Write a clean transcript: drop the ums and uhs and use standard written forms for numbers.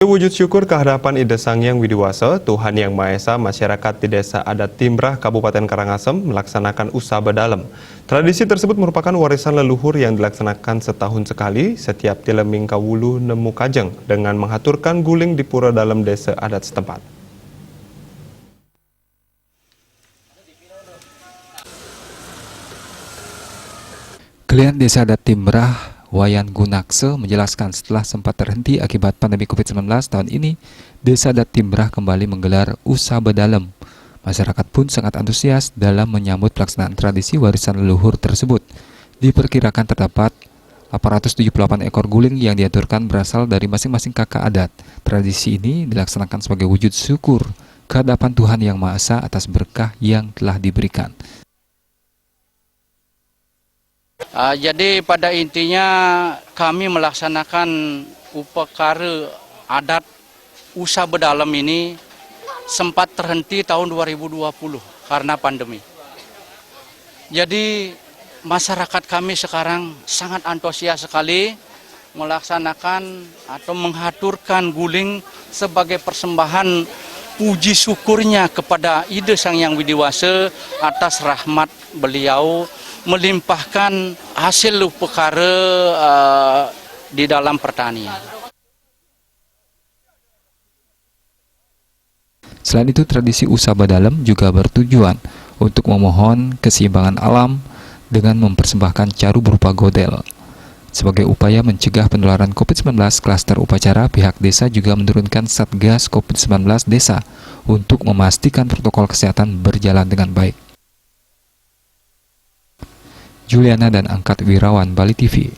Wujud syukur kehadapan Ida Sang Hyang Widiwasa, Tuhan Yang Maha Esa, masyarakat di Desa Adat Timbrah, Kabupaten Karangasem melaksanakan Usaba Dalem. Tradisi tersebut merupakan warisan leluhur yang dilaksanakan setahun sekali setiap Tileming Kawulu Nemu Kajeng dengan menghaturkan guling di pura dalam desa adat setempat. Klien Desa Adat Timbrah, Wayan Gunakse menjelaskan setelah sempat terhenti akibat pandemi COVID-19 tahun ini, Desa Adat Timbrah kembali menggelar Usaba Dalem. Masyarakat pun sangat antusias dalam menyambut pelaksanaan tradisi warisan leluhur tersebut. Diperkirakan terdapat 878 ekor guling yang diaturkan berasal dari masing-masing kakak adat. Tradisi ini dilaksanakan sebagai wujud syukur kehadapan Tuhan Yang Maha Esa atas berkah yang telah diberikan. Jadi pada intinya kami melaksanakan upacara adat Usaba Dalem ini sempat terhenti tahun 2020 karena pandemi. Jadi masyarakat kami sekarang sangat antusias sekali melaksanakan atau menghaturkan guling sebagai persembahan puji syukurnya kepada Ida Sang Hyang Widiwasa atas rahmat beliau melimpahkan hasil perkara di dalam pertanian. Selain itu, tradisi Usaba Dalem juga bertujuan untuk memohon keseimbangan alam dengan mempersembahkan caru berupa godel. Sebagai upaya mencegah penularan COVID-19, klaster upacara pihak desa juga menurunkan Satgas COVID-19 desa untuk memastikan protokol kesehatan berjalan dengan baik. Juliana dan Angkat Wirawan, Bali TV.